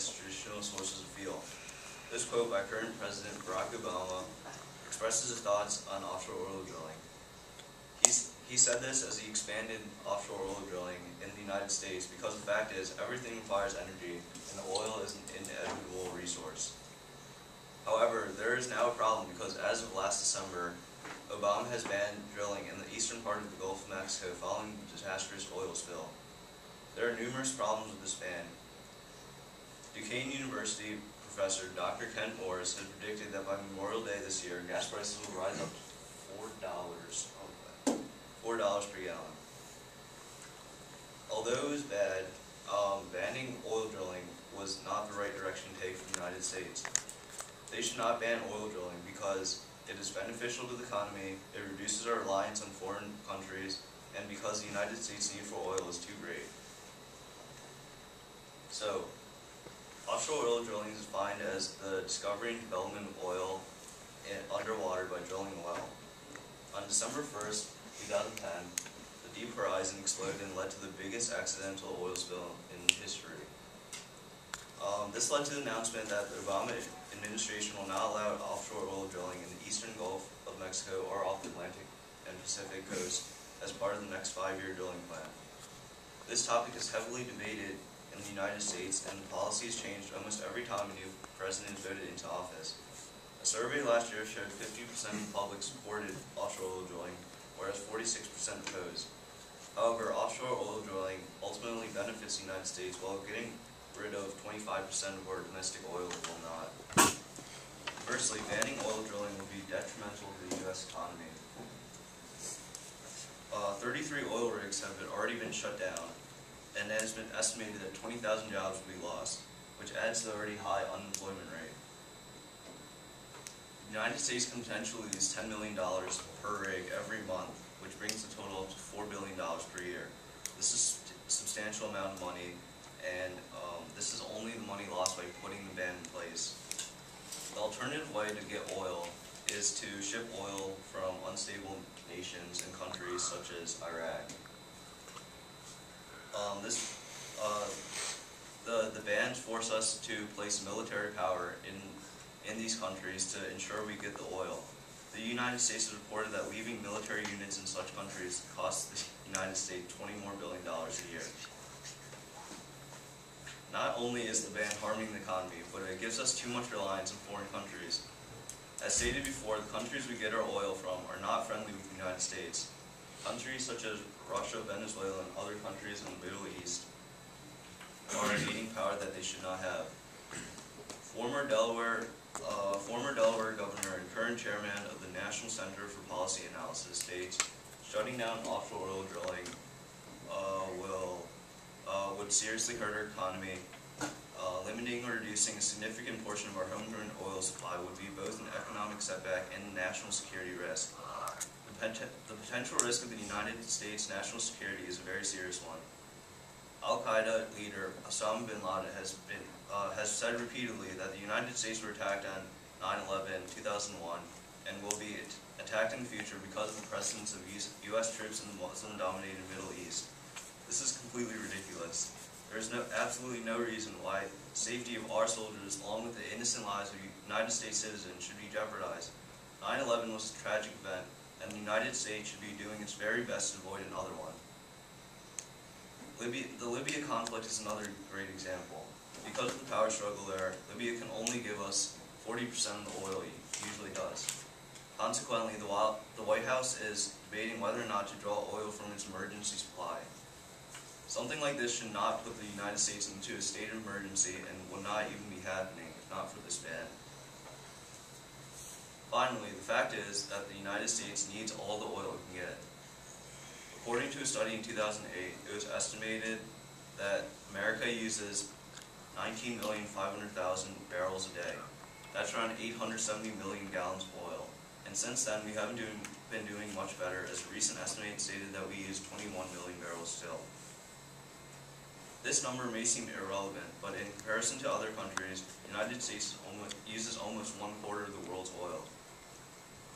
against traditional sources of fuel. This quote by current President Barack Obama expresses his thoughts on offshore oil drilling. He said this as he expanded offshore oil drilling in the United States because the fact is everything requires energy and oil is an inevitable resource. However, there is now a problem because as of last December, Obama has banned drilling in the eastern part of the Gulf of Mexico following the disastrous oil spill. There are numerous problems with this ban. Duquesne University professor Dr. Ken Morris has predicted that by Memorial Day this year, gas prices will rise up to $4 per gallon. Although it was bad, banning oil drilling was not the right direction to take for the United States. They should not ban oil drilling because it is beneficial to the economy, it reduces our reliance on foreign countries, and because the United States' need for oil is too great. So, offshore oil drilling is defined as the discovery and development of oil underwater by drilling a well. On December 1st, 2010, the Deep Horizon exploded and led to the biggest accidental oil spill in history. This led to the announcement that the Obama administration will not allow offshore oil drilling in the eastern Gulf of Mexico or off the Atlantic and Pacific coast as part of the next 5-year drilling plan. This topic is heavily debated in the United States, and the policy has changed almost every time a new president is voted into office. A survey last year showed 50% of the public supported offshore oil drilling, whereas 46% opposed. However, offshore oil drilling ultimately benefits the United States while getting rid of 25% of our domestic oil will not. Conversely, banning oil drilling will be detrimental to the U.S. economy. 33 oil rigs have already been shut down, and it has been estimated that 20,000 jobs will be lost, which adds to the already high unemployment rate. The United States can potentially lose $10 million per rig every month, which brings the total up to $4 billion per year. This is a substantial amount of money, and this is only the money lost by putting the ban in place. The alternative way to get oil is to ship oil from unstable nations and countries such as Iraq. The bans force us to place military power in these countries to ensure we get the oil. The United States has reported that leaving military units in such countries costs the United States $20 more billion a year. Not only is the ban harming the economy, but it gives us too much reliance on foreign countries. As stated before, the countries we get our oil from are not friendly with the United States. Countries such as Russia, Venezuela, and other countries in the Middle East are gaining power that they should not have. Former Delaware governor and current chairman of the National Center for Policy Analysis states, shutting down offshore oil drilling would seriously hurt our economy. Limiting or reducing a significant portion of our homegrown oil supply would be both an economic setback and a national security risk. The potential risk of the United States' national security is a very serious one. Al-Qaeda leader Osama bin Laden has said repeatedly that the United States were attacked on 9/11, 2001, and will be attacked in the future because of the presence of U.S. troops in the Muslim-dominated Middle East. This is completely ridiculous. There is absolutely no reason why the safety of our soldiers, along with the innocent lives of United States citizens, should be jeopardized. 9/11 was a tragic event, and the United States should be doing its very best to avoid another one. The Libya conflict is another great example. Because of the power struggle there, Libya can only give us 40% of the oil it usually does. Consequently, the White House is debating whether or not to draw oil from its emergency supply. Something like this should not put the United States into a state of emergency and would not even be happening if not for this ban. Finally, the fact is that the United States needs all the oil it can get. According to a study in 2008, it was estimated that America uses 19,500,000 barrels a day. That's around 870 million gallons of oil. And since then, we haven't been doing much better, as a recent estimate stated that we use 21 million barrels still. This number may seem irrelevant, but in comparison to other countries, the United States uses almost 1/4 of the world's oil.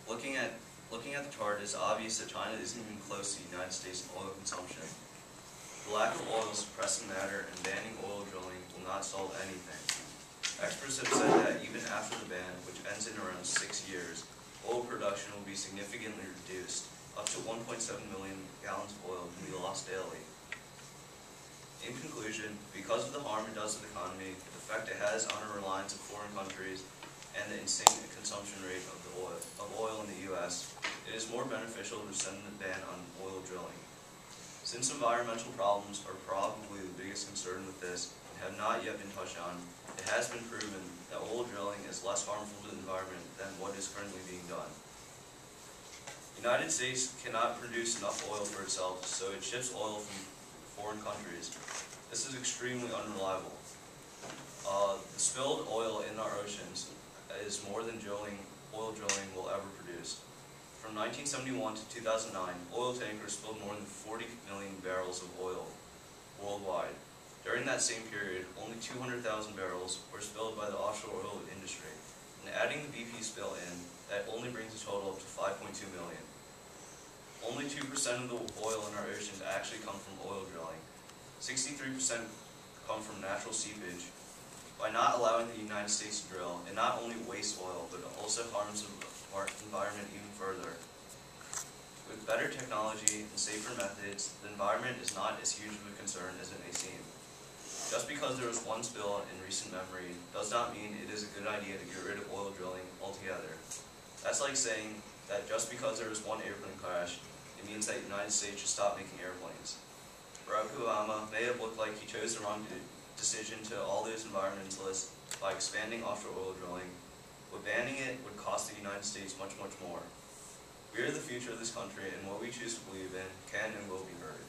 Looking at the chart, it's obvious that China isn't even close to the United States in oil consumption. The lack of oil suppressing matter and banning oil drilling will not solve anything. Experts have said that even after the ban, which ends in around 6 years, oil production will be significantly reduced. Up to 1.7 million gallons of oil can be lost daily. In conclusion, because of the harm it does to the economy, the effect it has on our reliance of foreign countries, and the insane consumption rate of oil in the U.S., it is more beneficial to rescind the ban on oil drilling. Since environmental problems are probably the biggest concern with this and have not yet been touched on, it has been proven that oil drilling is less harmful to the environment than what is currently being done. The United States cannot produce enough oil for itself, so it ships oil from foreign countries. This is extremely unreliable. The spilled oil in our oceans is more than oil drilling will ever produce. From 1971 to 2009, oil tankers spilled more than 40 million barrels of oil worldwide. During that same period, only 200,000 barrels were spilled by the offshore oil industry. And adding the BP spill in, that only brings the total up to 5.2 million. Only 2% of the oil in our oceans actually come from oil drilling. 63% come from natural seepage. By not allowing the United States to drill, it not only wastes oil, but it also harms our environment even further. With better technology and safer methods, the environment is not as huge of a concern as it may seem. Just because there was one spill in recent memory does not mean it is a good idea to get rid of oil drilling altogether. That's like saying that just because there was one airplane crash, it means that the United States should stop making airplanes. Barack Obama may have looked like he chose the wrong decision to all those environmentalists by expanding offshore oil drilling, but banning it would cost the United States much, much more. We are the future of this country, and what we choose to believe in can and will be heard.